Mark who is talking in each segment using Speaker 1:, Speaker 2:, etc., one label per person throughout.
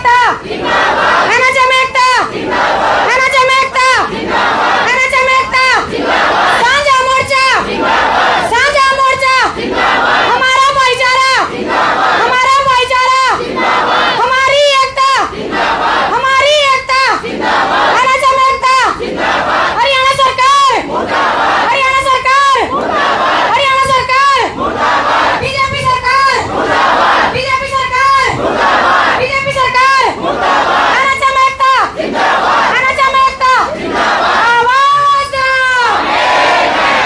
Speaker 1: एकता, NHM एकता, NHM एकता, NHM एकता, साझा मोर्चा, साझा मोर्चा, हमारा भाईचारा, हमारा भाईचारा, हमारी एकता, हमारी एकता, एनएचएम एकता, हरियाणा सरकार, हरियाणा सरकार, हरियाणा सरकार, बीजेपी सरकार, बीजेपी सरकार, बीजेपी सरकार, एनएचएम एकता, एनएचएम एकता, आवाज दो,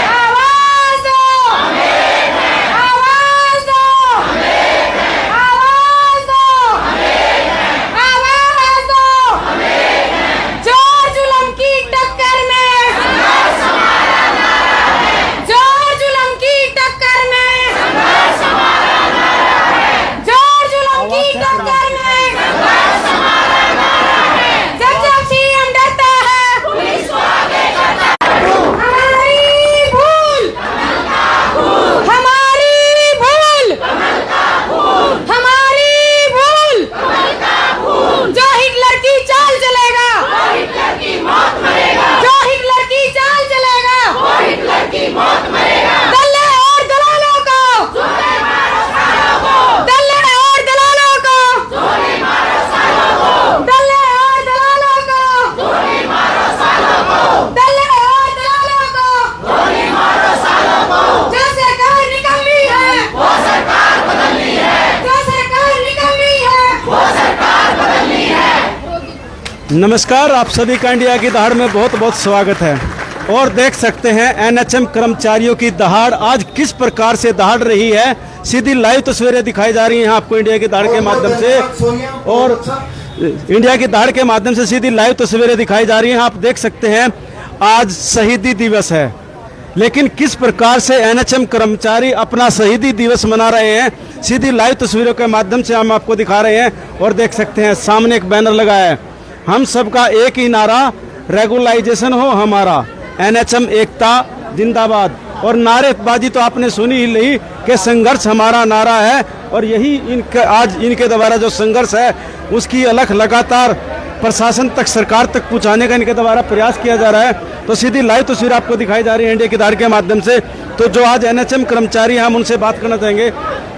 Speaker 1: आवाज दो, आवाज दो, आवाज दो, आवाज दो, जोर जुल्म की टक्कर में, जोर जुल्म की टक्कर में, जोर जुल्म की टक्कर में, जब जब सीएम डरता है, पुलिस को आगे करता है। हमारी भूल, हमारी भूल, हमारी भूल, जो हिटलर की चाल चलेगा, हिटलर की मौत मरेगा, जो हिटलर की चाल चलेगा, हिटलर की मौत मरेगा। दल्ले और दलालों को, दल्ले और दलालों को, दल्ले और दलालों को, दल्ले और दलालों को, जो सरकार निकलनी है, वो सरकार बदलनी है, जो सरकार निकलनी है, वो सरकार बदलनी है।
Speaker 2: नमस्कार, आप सभी का इंडिया की दहाड़ में बहुत बहुत स्वागत है। और देख सकते हैं एनएचएम कर्मचारियों की दहाड़ आज किस प्रकार से दहाड़ रही है। सीधी लाइव तस्वीरें दिखाई जा रही हैं आपको इंडिया की दहाड़ के माध्यम से, और इंडिया की दहाड़ के माध्यम से सीधी लाइव तस्वीरें दिखाई जा रही हैं। आप देख सकते हैं आज शहीदी दिवस है, लेकिन किस प्रकार से एनएचएम कर्मचारी अपना शहीदी दिवस मना रहे हैं सीधी लाइव तस्वीरों के माध्यम से हम आपको दिखा रहे हैं। और देख सकते हैं सामने एक बैनर लगा है, हम सबका एक ही नारा, रेगुलाइजेशन हो हमारा, एनएचएम एकता जिंदाबाद। और नारेबाजी तो आपने सुनी ही ली कि संघर्ष हमारा नारा है, और यही इनके आज इनके द्वारा जो संघर्ष है उसकी अलख लगातार प्रशासन तक, सरकार तक पहुंचाने का इनके द्वारा प्रयास किया जा रहा है। तो सीधी लाइव तस्वीर आपको दिखाई जा रही है इंडिया की दहाड़ के माध्यम से। तो जो आज एनएचएम कर्मचारी हैं हम उनसे बात करना चाहेंगे।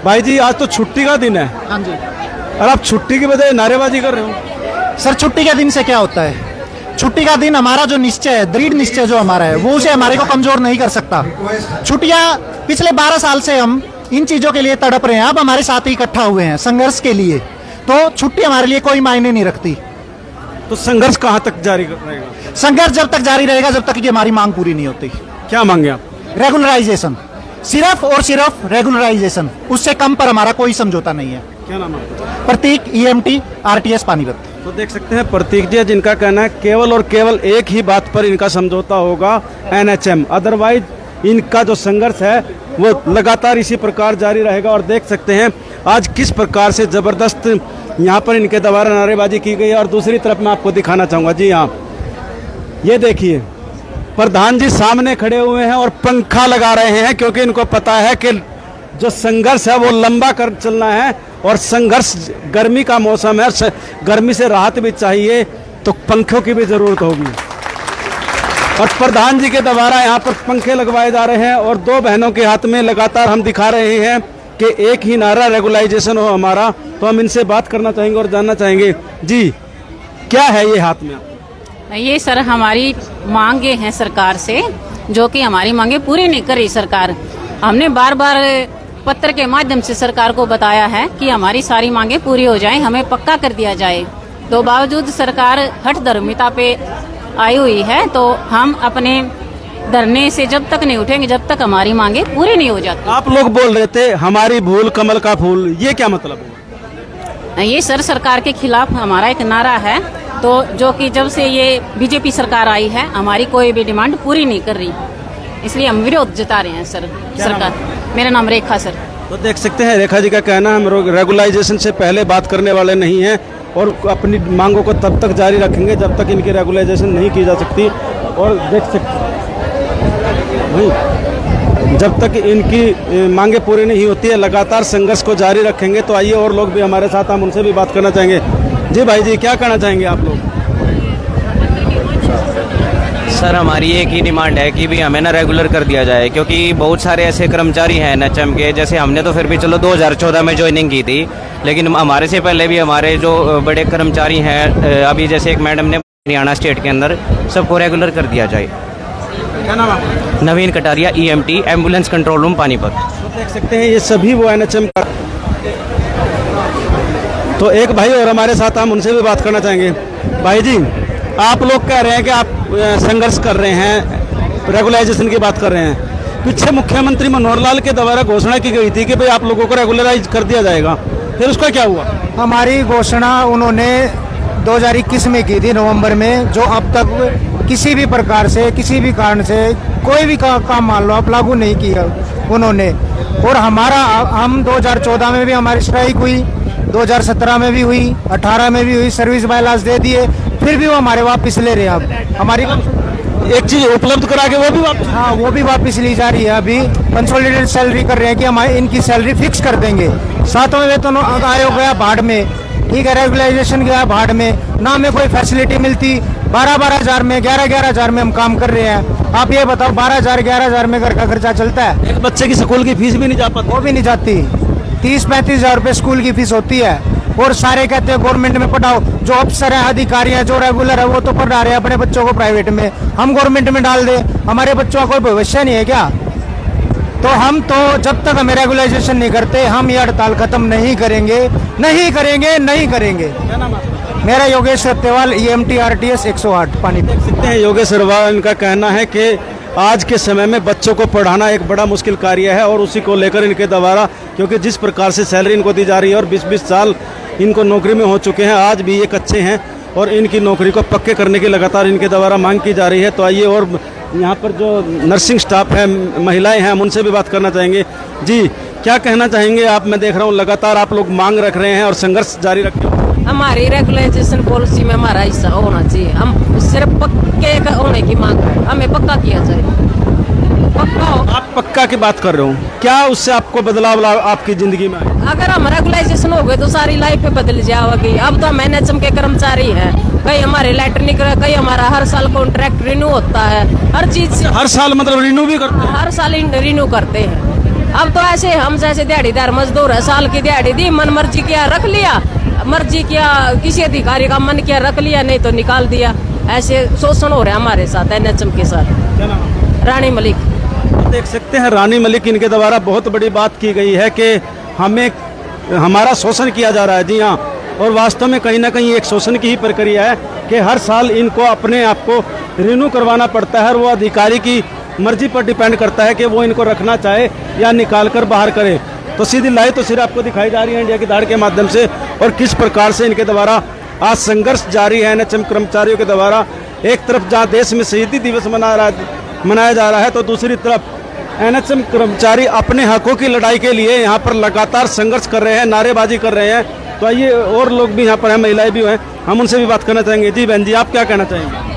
Speaker 2: भाई जी, आज तो छुट्टी का दिन है।
Speaker 3: हाँ जी।
Speaker 2: और आप छुट्टी की बजाय नारेबाजी कर रहे हो।
Speaker 3: सर, छुट्टी के दिन से क्या होता है? छुट्टी का दिन हमारा जो निश्चय है, दृढ़ निश्चय जो हमारा है, वो उसे हमारे को कमजोर नहीं कर सकता। छुट्टियां पिछले 12 साल से हम इन चीजों के लिए तड़प रहे हैं, अब हमारे साथ ही इकट्ठा हुए हैं संघर्ष के लिए, तो छुट्टी हमारे लिए कोई मायने नहीं रखती।
Speaker 2: तो संघर्ष कहाँ तक जारी रहेगा?
Speaker 3: संघर्ष जब तक जारी रहेगा जब तक कि हमारी मांग पूरी नहीं होती।
Speaker 2: क्या मांगे आप?
Speaker 3: रेगुलराइजेशन, सिर्फ और सिर्फ रेगुलराइजेशन, उससे कम पर हमारा कोई समझौता नहीं है।
Speaker 2: क्या नाम है?
Speaker 3: प्रतीक, EMT, RTS पानीपत।
Speaker 2: तो देख सकते हैं प्रतीक जी, जिनका कहना है केवल और केवल एक ही बात पर इनका समझौता होगा, एनएचएम, अदरवाइज इनका जो संघर्ष है वो लगातार इसी प्रकार जारी रहेगा। और देख सकते हैं आज किस प्रकार से जबरदस्त यहाँ पर इनके द्वारा नारेबाजी की गई है। और दूसरी तरफ मैं आपको दिखाना चाहूँगा जी, हाँ ये देखिए, प्रधान जी सामने खड़े हुए हैं और पंखा लगा रहे हैं, क्योंकि इनको पता है कि जो संघर्ष है वो लंबा कर चलना है, और संघर्ष, गर्मी का मौसम है, गर्मी से राहत भी चाहिए, तो पंखों की भी जरूरत होगी। और प्रधान जी के द्वारा यहाँ पर पंखे लगवाए जा रहे हैं, और दो बहनों के हाथ में लगातार हम दिखा रहे हैं कि एक ही नारा, रेगुलाइजेशन हो हमारा। तो हम इनसे बात करना चाहेंगे और जानना चाहेंगे जी, क्या है ये हाथ में?
Speaker 4: ये सर हमारी मांगे हैं सरकार से, जो कि हमारी मांगे पूरी नहीं कर रही सरकार। हमने बार बार पत्र के माध्यम से सरकार को बताया है कि हमारी सारी मांगे पूरी हो जाएं, हमें पक्का कर दिया जाए। तो बावजूद सरकार हठधर्मिता पे आई हुई है, तो हम अपने धरने से जब तक नहीं उठेंगे जब तक हमारी मांगे पूरी नहीं हो जाती।
Speaker 2: आप लोग बोल रहे थे हमारी भूल कमल का फूल, ये क्या मतलब है?
Speaker 4: ये सर सरकार के खिलाफ हमारा एक नारा है, तो जो कि जब से ये बीजेपी सरकार आई है हमारी कोई भी डिमांड पूरी नहीं कर रही, इसलिए हम विरोध जता रहे हैं सर सरकार। मेरा नाम रेखा सर।
Speaker 2: तो देख सकते हैं रेखा जी का कहना, हम रेगुलाइजेशन से पहले बात करने वाले नहीं हैं, और अपनी मांगों को तब तक जारी रखेंगे जब तक इनकी रेगुलाइजेशन नहीं की जा सकती। और देख सकते वही, जब तक इनकी मांगे पूरी नहीं होती है लगातार संघर्ष को जारी रखेंगे। तो आइए और लोग भी हमारे साथ, हम उनसे भी बात करना चाहेंगे। जी भाई जी, क्या कहना चाहेंगे आप लोग?
Speaker 5: सर हमारी एक ही डिमांड है कि भी हमें ना रेगुलर कर दिया जाए, क्योंकि बहुत सारे ऐसे कर्मचारी हैं एनएचएम के, जैसे हमने तो फिर भी चलो 2014 में ज्वाइनिंग की थी, लेकिन हमारे से पहले भी हमारे जो बड़े कर्मचारी हैं, अभी जैसे एक मैडम ने हरियाणा स्टेट के अंदर, सबको रेगुलर कर दिया जाए।
Speaker 2: क्या नाम है?
Speaker 5: Naveen Kataria, EMT, ambulance control room, Panipat.
Speaker 2: तो देख सकते हैं ये सभी वो एनएचएम का। तो एक भाई और हमारे साथ, हम उनसे भी बात करना चाहेंगे। भाई जी, आप लोग कह रहे हैं कि आप संघर्ष कर रहे हैं, रेगुलराइजेशन की बात कर रहे हैं। पीछे मुख्यमंत्री मनोहर लाल के द्वारा घोषणा की गई थी कि भाई आप लोगों को रेगुलराइज कर दिया जाएगा, फिर उसका क्या हुआ?
Speaker 3: हमारी घोषणा उन्होंने 2021 में की थी नवंबर में, जो अब तक किसी भी प्रकार से, किसी भी कारण से कोई भी काम मान लो आप लागू नहीं किया उन्होंने। और हम 2014 में भी हमारी स्ट्राइक हुई, 2017 में भी हुई, 18 में भी हुई, सर्विस बायलास दे दिए, फिर भी वो हमारे वापस ले रहे हैं। अब हमारी
Speaker 2: एक चीज उपलब्ध करा के वो भी वापस,
Speaker 3: हाँ वो भी वापस ली जा रही है। अभी कंसोलिडेटेड सैलरी कर रहे हैं कि हमारी इनकी सैलरी फिक्स कर देंगे। 7वें वेतन आयोग गया भाड़ में, ठीक है, रेगुलाइजेशन गया भाड़ में, ना हमें कोई फैसिलिटी मिलती। 12-12 हज़ार में, 11-11 हज़ार में हम काम कर रहे हैं। आप ये बताओ 12,000-11 हज़ार में घर का खर्चा चलता है?
Speaker 2: एक बच्चे की स्कूल की फीस भी नहीं जा पाती।
Speaker 3: वो भी नहीं जाती। 30-35 हज़ार रुपये स्कूल की फीस होती है, और सारे कहते हैं गवर्नमेंट में पढ़ाओ। जो अफसर हैं, अधिकारी हैं, जो रेगुलर है, वो तो पढ़ा रहे हैं अपने बच्चों को प्राइवेट में, हम गवर्नमेंट में डाल दें। हमारे बच्चों का कोई भविष्य नहीं है क्या? तो हम तो जब तक हमें रेगुलाइजेशन नहीं करते, हम ये हड़ताल खत्म नहीं करेंगे, नहीं करेंगे, नहीं करेंगे। मेरा योगेश सत्यवाल, EMT RTS 108 पानीपत।
Speaker 2: देख सकते हैं योगेश सत्यवाल, इनका कहना है कि आज के समय में बच्चों को पढ़ाना एक बड़ा मुश्किल कार्य है, और उसी को लेकर इनके द्वारा, क्योंकि जिस प्रकार से सैलरी इनको दी जा रही है और 20-20 साल इनको नौकरी में हो चुके हैं, आज भी ये कच्चे हैं और इनकी नौकरी को पक्के करने की लगातार इनके द्वारा मांग की जा रही है। तो आइए, और यहाँ पर जो नर्सिंग स्टाफ है, महिलाएं हैं, हम उनसे भी बात करना चाहेंगे। जी, क्या कहना चाहेंगे आप? मैं देख रहा हूँ लगातार आप लोग मांग रख रहे हैं और संघर्ष जारी रखें।
Speaker 6: हमारी रेगुलाइजेशन पॉलिसी में हमारा हिस्सा होना चाहिए। हम सिर्फ पक्के होने की मांग है, हमें पक्का किया जाए। पक्का हो।
Speaker 2: आप पक्का की बात कर रहे हो, क्या उससे आपको बदलाव आपकी जिंदगी में आए?
Speaker 6: अगर हम रेगुलाइजेशन हो गए तो सारी लाइफ बदल जाएगी। अब तो हम NHM के कर्मचारी हैं, कहीं हमारे लेटर निकले, कहीं हमारा हर साल कॉन्ट्रैक्ट रिन्यू होता है, हर चीज से
Speaker 2: हर साल मतलब रिन्यू भी करते हैं?
Speaker 6: हर साल रिन्यू करते हैं। अब तो ऐसे हम जैसे दिहाड़ीदार मजदूर है, साल की दिहाड़ी दी, मन मर्जी किया रख लिया, मर्जी किया किसी अधिकारी का मन किया रख लिया, नहीं तो निकाल दिया। ऐसे शोषण हो रहा है हमारे साथ, NHM के साथ।
Speaker 2: क्या नाम है?
Speaker 6: रानी मलिक।
Speaker 2: देख सकते हैं रानी मलिक, इनके द्वारा बहुत बड़ी बात की गई है कि हमें हमारा शोषण किया जा रहा है। जी हाँ, और वास्तव में कहीं ना कहीं एक शोषण की ही प्रक्रिया है कि हर साल इनको अपने आप को रिन्यू करवाना पड़ता है, और वो अधिकारी की मर्जी पर डिपेंड करता है कि वो इनको रखना चाहे या निकाल कर बाहर करे। तो सीधी लाइव तो सिर्फ आपको दिखाई जा रही है इंडिया की दहाड़ के माध्यम से, और किस प्रकार से इनके द्वारा आज संघर्ष जारी है NHM कर्मचारियों के द्वारा। एक तरफ जहाँ देश में शहीदी दिवस मनाया जा रहा है, तो दूसरी तरफ NHM कर्मचारी अपने हकों की लड़ाई के लिए यहाँ पर लगातार संघर्ष कर रहे हैं, नारेबाजी कर रहे हैं। तो आइए, और लोग भी यहाँ पर हैं, महिलाएं भी हैं, हम उनसे भी बात करना चाहेंगे। जी बहन जी, आप क्या कहना चाहेंगे?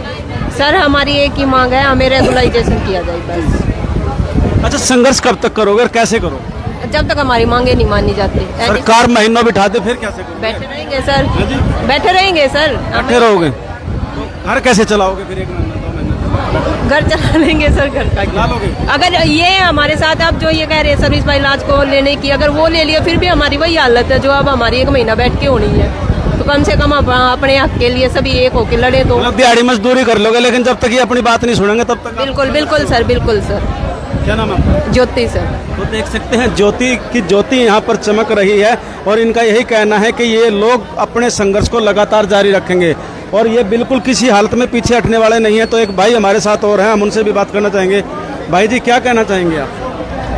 Speaker 7: सर हमारी एक ही मांग है, हमें रेगुलाइजेशन किया जाए बस।
Speaker 2: अच्छा, संघर्ष कब तक करोगे और कैसे करोगे?
Speaker 7: जब तक हमारी मांगे नहीं मानी जाती।
Speaker 2: सरकार महीनों बिठा दे, फिर कैसे करोगे?
Speaker 7: बैठे रहेंगे सर,
Speaker 2: हाँ जी?
Speaker 7: बैठे रहेंगे सर।
Speaker 2: बैठे रहोगे तो घर कैसे चलाओगे फिर? 1 महीना 2 महीना
Speaker 7: घर चला लेंगे सर, घर का
Speaker 2: चला लोगे?
Speaker 7: अगर ये हमारे साथ आप जो ये कह रहे हैं सर्विस बाय इलाज को लेने की, अगर वो ले लिया फिर भी हमारी वही हालत है जो अब हमारी 1 महीना बैठ के होनी है। तो कम से कम अपने हक के लिए सभी एक होके लड़े तो।
Speaker 2: मतलब दिहाड़ी मजदूरी कर लोगे, लेकिन जब तक ये अपनी बात नहीं सुनेंगे तब तक।
Speaker 7: बिल्कुल बिल्कुल सर, बिल्कुल सर।
Speaker 2: क्या नाम है?
Speaker 7: ज्योति सर।
Speaker 2: तो देख सकते हैं ज्योति की ज्योति यहाँ पर चमक रही है, और इनका यही कहना है कि ये लोग अपने संघर्ष को लगातार जारी रखेंगे, और ये बिल्कुल किसी हालत में पीछे हटने वाले नहीं है। तो एक भाई हमारे साथ और हैं, हम उनसे भी बात करना चाहेंगे। भाई जी, क्या कहना चाहेंगे आप?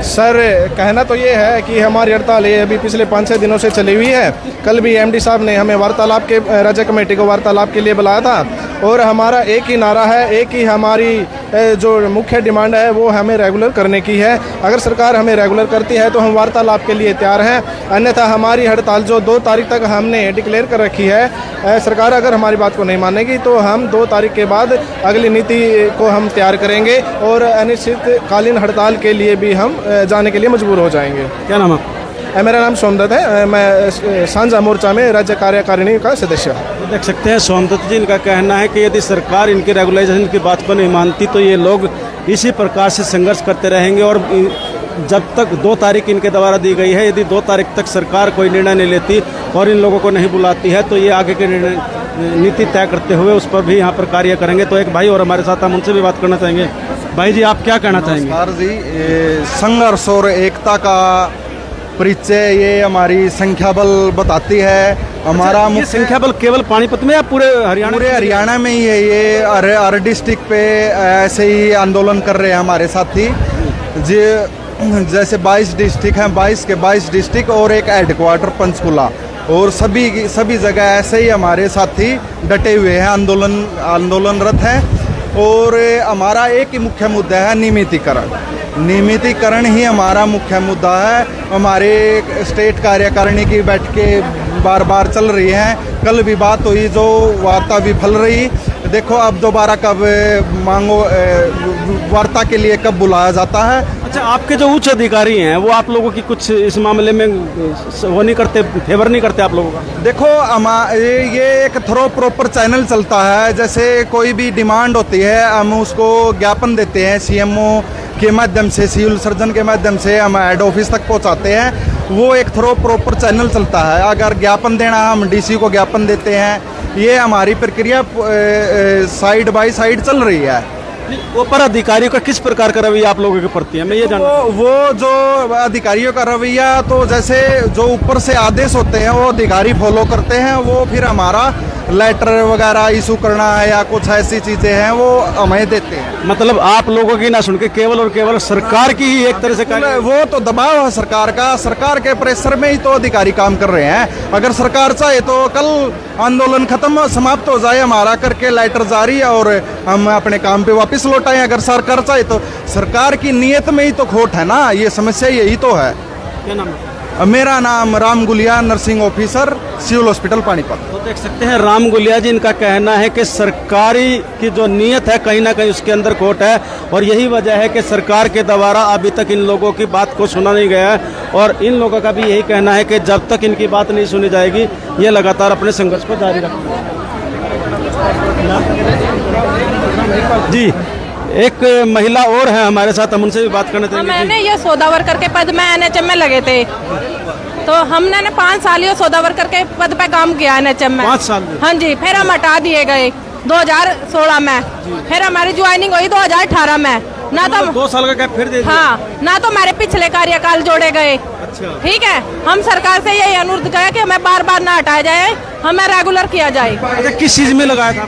Speaker 8: सर कहना तो ये है कि हमारी हड़ताल ये अभी पिछले 5-6 दिनों से चली हुई है। कल भी MD साहब ने हमें वार्तालाप के, राज्य कमेटी को वार्तालाप के लिए बुलाया था, और हमारा एक ही नारा है, एक ही हमारी जो मुख्य डिमांड है वो हमें रेगुलर करने की है। अगर सरकार हमें रेगुलर करती है तो हम वार्तालाप के लिए तैयार हैं, अन्यथा हमारी हड़ताल जो 2 तारीख तक हमने डिक्लेयर कर रखी है, सरकार अगर हमारी बात को नहीं मानेगी तो हम 2 तारीख के बाद अगली नीति को हम तैयार करेंगे, और अनिश्चितकालीन हड़ताल के लिए भी हम जाने के लिए मजबूर हो जाएंगे।
Speaker 2: क्या नाम है?
Speaker 8: मेरा नाम सोमदत्त है, मैं सांझा मोर्चा में राज्य कार्यकारिणी का सदस्य हूँ।
Speaker 2: देख सकते हैं सोमदत्त जी, इनका कहना है कि यदि सरकार इनकी रेगुलाइजेशन की बात को नहीं मानती तो ये लोग इसी प्रकार से संघर्ष करते रहेंगे और जब तक 2 तारीख इनके द्वारा दी गई है, यदि 2 तारीख तक सरकार कोई निर्णय नहीं लेती और इन लोगों को नहीं बुलाती है तो ये आगे के निर्णय नीति तय करते हुए उस पर भी यहाँ पर कार्य करेंगे। तो एक भाई और हमारे साथ, हम उनसे भी बात करना चाहेंगे। भाई जी, आप क्या कहना चाहेंगे?
Speaker 9: नमस्कार जी, संघर्ष और एकता का परिचय ये हमारी संख्या बल बताती है। हमारा
Speaker 2: ये संख्या बल केवल पानीपत में या पूरे हरियाणा?
Speaker 9: पूरे हरियाणा में ही है। ये हर डिस्ट्रिक्ट पे ऐसे ही आंदोलन कर रहे हैं हमारे साथी जी। जैसे 22 डिस्ट्रिक्ट हैं, 22 के 22 डिस्ट्रिक्ट और एक हेडक्वार्टर पंचकुला, और सभी जगह ऐसे ही हमारे साथी डटे हुए हैं, आंदोलनरत हैं। और हमारा एक ही मुख्य मुद्दा है नियमितीकरण ही हमारा मुख्य मुद्दा है। हमारे स्टेट कार्यकारिणी की बैठकें बार बार चल रही हैं। कल भी बात हुई, जो वार्ता विफल रही। देखो अब दोबारा कब मांगो, वार्ता के लिए कब बुलाया जाता है।
Speaker 2: अच्छा, आपके जो उच्च अधिकारी हैं वो आप लोगों की कुछ इस मामले में वो नहीं करते, फेवर नहीं करते आप लोगों का?
Speaker 9: देखो ये एक थ्रो प्रॉपर चैनल चलता है। जैसे कोई भी डिमांड होती है हम उसको ज्ञापन देते हैं, सीएमओ के माध्यम से, सिविल सर्जन के माध्यम से हम हेड ऑफिस तक पहुंचाते हैं। वो एक थ्रो प्रॉपर चैनल चलता है। अगर ज्ञापन देना, हम डीसी को ज्ञापन देते हैं। ये हमारी प्रक्रिया साइड बाय साइड चल रही है।
Speaker 2: ऊपर अधिकारियों का किस प्रकार का रवैया आप लोगों के प्रति है, मैं ये जानना?
Speaker 9: वो जो अधिकारियों का रवैया, तो जैसे जो ऊपर से आदेश होते हैं वो अधिकारी फॉलो करते हैं। वो फिर हमारा लेटर वगैरह इशू करना है या कुछ ऐसी चीजें हैं वो हमें देते हैं।
Speaker 2: मतलब आप लोगों की ना सुन के केवल और केवल सरकार की ही एक तरह से
Speaker 9: वो तो दबाव है सरकार का, सरकार के प्रेशर में ही तो अधिकारी काम कर रहे हैं। अगर सरकार चाहे तो कल आंदोलन खत्म समाप्त हो जाए, हमारा करके लेटर जारी और हम अपने काम पे वापस लौट आए। अगर सरकार चाहे तो, सरकार की नीयत में ही तो खोट है ना, ये समस्या यही तो है।
Speaker 2: क्या नाम है?
Speaker 9: मेरा नाम Ram Gulia, nursing officer, civil hospital Panipat.
Speaker 2: तो देख सकते हैं राम गुलिया जी, इनका कहना है कि सरकारी की जो नीयत है कहीं ना कहीं उसके अंदर खोट है और यही वजह है कि सरकार के द्वारा अभी तक इन लोगों की बात को सुना नहीं गया है। और इन लोगों का भी यही कहना है कि जब तक इनकी बात नहीं सुनी जाएगी ये लगातार अपने संघर्ष को जारी रखेंगे। जी, एक महिला और है हमारे साथ, हम उनसे भी बात करना चाहेंगे।
Speaker 7: मैंने ये सौदा वर्कर के पद में एनएचएम में लगे थे, तो हमने 5 साल ये सौदा वर्कर के पद पे काम किया एनएचएम में।
Speaker 2: 5 साल?
Speaker 7: हाँ जी, फिर हम हटा दिए गए 2016 में, फिर हमारी ज्वाइनिंग हुई 2018 में। ना तो
Speaker 2: 2 साल का गैप फिर दे दिया?
Speaker 7: हाँ, ना तो हमारे पिछले कार्यकाल जोड़े गए।
Speaker 2: अच्छा,
Speaker 7: ठीक है, हम सरकार से यही अनुरोध किया कि हमें बार बार ना हटाया जाए, हमें रेगुलर किया जाए।
Speaker 2: अच्छा, किस चीज में लगाया था?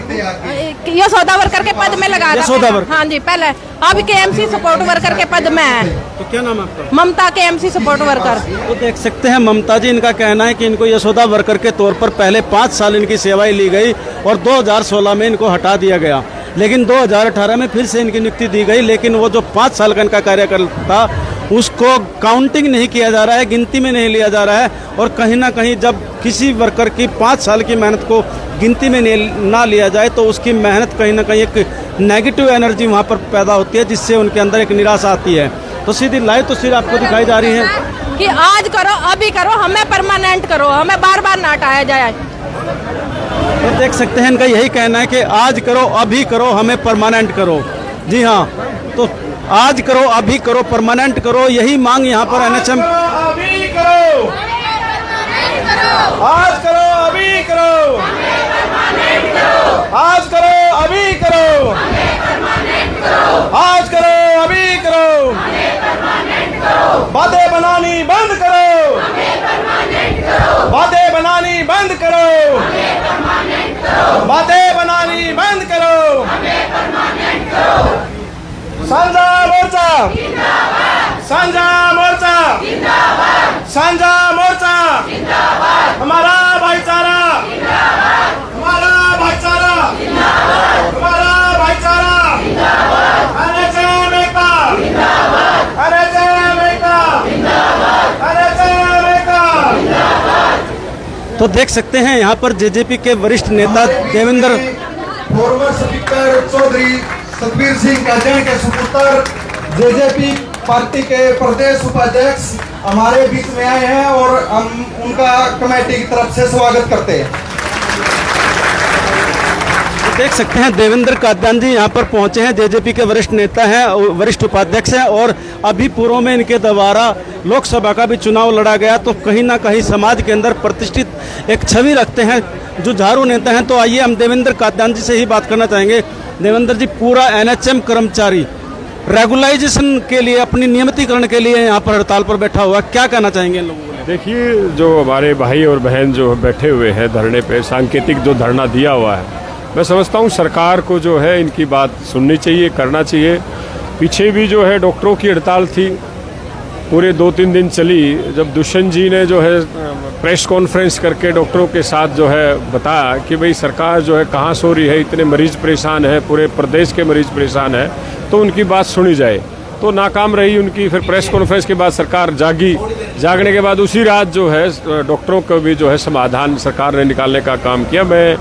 Speaker 7: ये सौदा वर्कर के पद में लगाया था।
Speaker 2: सौदा वर्कर?
Speaker 7: हाँ जी, पहले। अब केएमसी सपोर्ट वर्कर के पद में है।
Speaker 2: तो क्या नाम है आपका?
Speaker 7: ममता, केएमसी सपोर्ट वर्कर।
Speaker 2: तो देख सकते हैं ममता जी, इनका कहना है कि इनको यशोदा वर्कर के तौर पर पहले 5 साल इनकी सेवाएं ली गई और 2016 में इनको हटा दिया गया, लेकिन 2018 में फिर से इनकी नियुक्ति दी गई। लेकिन वो जो 5 साल का इनका कार्यकाल था उसको काउंटिंग नहीं किया जा रहा है, गिनती में नहीं लिया जा रहा है। और कहीं ना कहीं जब किसी वर्कर की 5 साल की मेहनत को गिनती में ना लिया जाए तो उसकी मेहनत कहीं ना कहीं एक नेगेटिव एनर्जी वहाँ पर पैदा होती है, जिससे उनके अंदर एक निराशा आती है। तो सीधी लाइव तस्वीर आपको दिखाई जा रही है
Speaker 7: कि आज करो, अभी करो, हमें परमानेंट करो, हमें बार बार ना हटाया जाए।
Speaker 2: तो देख सकते हैं इनका यही कहना है कि आज करो, अभी करो, हमें परमानेंट करो। जी हाँ, तो आज करो, अभी करो, परमानेंट करो, यही मांग यहाँ पर एनएचएम।
Speaker 8: अभी करो, आज करो, अभी करो, आज करो, अभी करो, आज करो, अभी करो, बातें बनानी बंद करो, बातें बनानी बंद करो, बातें बनानी बंद करो। सांझा मोर्चा, सांझा मोर्चा, सांझा मोर्चा, हमारा भाईचारा, हमारा भाईचारा, हमारा भाईचारा, एनएचएम एकता, एनएचएम एकता, एनएचएम एकता।
Speaker 2: तो देख सकते हैं यहाँ पर जेजेपी के वरिष्ठ नेता देवेंद्र,
Speaker 9: फॉर्मर स्पीकर चौधरी सतबीर सिंह काजन के सुपुत्र, जेजेपी पार्टी के प्रदेश उपाध्यक्ष हमारे बीच में आए हैं और हम उनका कमेटी की तरफ से स्वागत करते हैं।
Speaker 2: देख सकते हैं देवेंद्र कादयान जी यहाँ पर पहुंचे हैं, जेजेपी के वरिष्ठ नेता हैं, वरिष्ठ उपाध्यक्ष हैं और अभी पूर्व में इनके द्वारा लोकसभा का भी चुनाव लड़ा गया, तो कहीं ना कहीं समाज के अंदर प्रतिष्ठित एक छवि रखते हैं जुझारू नेता हैं। तो आइए हम देवेंद्र कादयान जी से ही बात करना चाहेंगे। देवेंद्र जी, पूरा एनएचएम कर्मचारी रेगुलाइजेशन के लिए, अपनी नियमितीकरण के लिए यहाँ पर हड़ताल पर बैठा हुआ, क्या कहना चाहेंगे इन लोगों को?
Speaker 10: देखिए, जो हमारे भाई और बहन जो बैठे हुए हैं धरने पे, सांकेतिक जो धरना दिया हुआ है, मैं समझता हूँ सरकार को जो है इनकी बात सुननी चाहिए, करना चाहिए। पीछे भी जो है डॉक्टरों की हड़ताल थी, पूरे 2-3 दिन चली। जब दुष्यंत जी ने जो है प्रेस कॉन्फ्रेंस करके डॉक्टरों के साथ जो है बताया कि भाई सरकार जो है कहाँ सो रही है, इतने मरीज परेशान है, पूरे प्रदेश के मरीज परेशान है, तो उनकी बात सुनी जाए, तो नाकाम रही उनकी। फिर प्रेस कॉन्फ्रेंस के बाद सरकार जागी, जागने के बाद उसी रात जो है डॉक्टरों को भी जो है समाधान सरकार ने निकालने का काम किया। मैं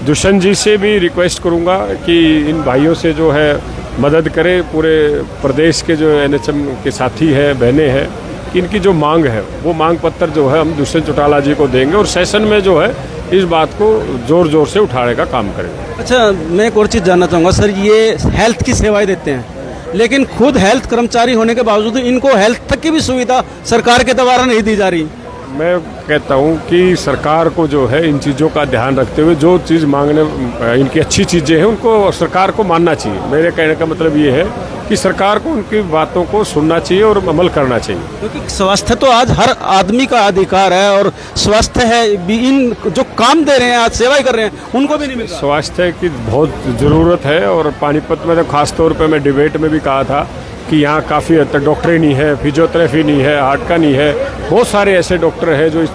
Speaker 10: दुष्यंत जी से भी रिक्वेस्ट करूंगा कि इन भाइयों से जो है मदद करें, पूरे प्रदेश के जो एनएचएम के साथी हैं, बहनें हैं, कि इनकी जो मांग है वो मांग पत्र जो है हम दुष्यंत चौटाला जी को देंगे और सेशन में जो है इस बात को जोर जोर से उठाने का काम करेंगे।
Speaker 2: अच्छा, मैं एक और चीज़ जानना चाहूँगा सर, ये हेल्थ की सेवाएं देते हैं, लेकिन खुद हेल्थ कर्मचारी होने के बावजूद इनको हेल्थ तक की भी सुविधा सरकार के द्वारा नहीं दी जा रही।
Speaker 10: मैं कहता हूं कि सरकार को जो है इन चीज़ों का ध्यान रखते हुए जो चीज़ मांगने इनकी अच्छी चीज़ें हैं उनको सरकार को मानना चाहिए। मेरे कहने का मतलब ये है कि सरकार को उनकी बातों को सुनना चाहिए और अमल करना चाहिए,
Speaker 2: क्योंकि स्वास्थ्य तो आज हर आदमी का अधिकार है और स्वास्थ्य है भी, इन जो काम दे रहे हैं, आज सेवाएं कर रहे हैं, उनको भी नहीं मिल रहा।
Speaker 10: स्वास्थ्य की बहुत ज़रूरत है और पानीपत में तो खास तौर पर मैं डिबेट में भी कहा था कि यहाँ काफ़ी हद तक डॉक्टरी नहीं है, फिजियोथेरेपी नहीं है, हार्ट का नहीं है, बहुत सारे ऐसे डॉक्टर हैं जो इस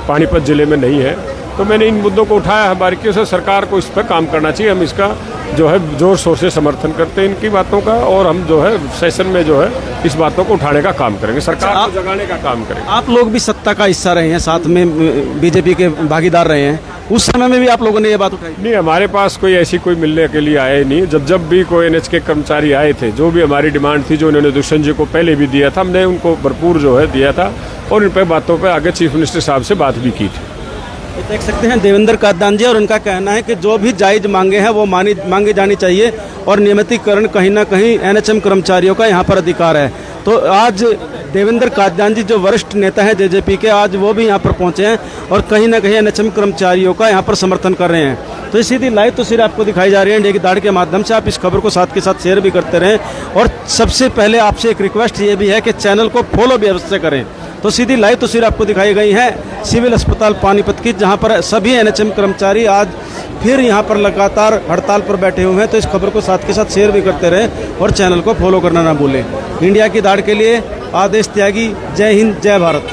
Speaker 10: पानीपत ज़िले में नहीं है। तो मैंने इन मुद्दों को उठाया है, बारीकियों से सरकार को इस पर काम करना चाहिए। हम इसका जो है जोर शोर से समर्थन करते हैं इनकी बातों का, और हम जो है सेशन में जो है इस बातों को उठाने का काम करेंगे, सरकार को जगाने का काम करेंगे।
Speaker 2: आप लोग भी सत्ता का हिस्सा रहे हैं, साथ में बीजेपी के भागीदार रहे हैं, उस समय में भी आप लोगों ने ये बात उठाई?
Speaker 10: नहीं, हमारे पास कोई ऐसी कोई मिलने के लिए आए नहीं। जब भी कोई एनएच के कर्मचारी आए थे, जो भी हमारी डिमांड थी, जो उन्होंने दुष्यंत जी को पहले भी दिया था, हमने उनको भरपूर जो है दिया था और इन पर बातों पर आगे चीफ मिनिस्टर साहब से बात भी की थी।
Speaker 2: देख सकते हैं देवेंद्र कादयान जी, और उनका कहना है कि जो भी जायज मांगे हैं वो मांगी जानी चाहिए और नियमितीकरण कहीं ना कहीं एनएचएम कर्मचारियों का यहाँ पर अधिकार है। तो आज देवेंद्र कादयान जी जो वरिष्ठ नेता हैं जेजेपी के, आज वो भी यहाँ पर पहुँचे हैं और कहीं ना कहीं एनएचएम कर्मचारियों का यहाँ पर समर्थन कर रहे हैं। तो सीधी लाइव तस्वीर आपको दिखाई जा रही है इंडिया की दहाड़ के माध्यम से। आप इस खबर को साथ के साथ शेयर भी करते रहें और सबसे पहले आपसे एक रिक्वेस्ट ये भी है कि चैनल को फॉलो भी अवश्य करें। तो सीधी लाइव तस्वीर आपको दिखाई गई है सिविल अस्पताल पानीपत की, जहां पर सभी एनएचएम कर्मचारी आज फिर यहां पर लगातार हड़ताल पर बैठे हुए हैं। तो इस खबर को साथ के साथ शेयर भी करते रहें और चैनल को फॉलो करना ना भूलें। इंडिया की दहाड़ के लिए आदेश त्यागी। जय हिंद, जय भारत।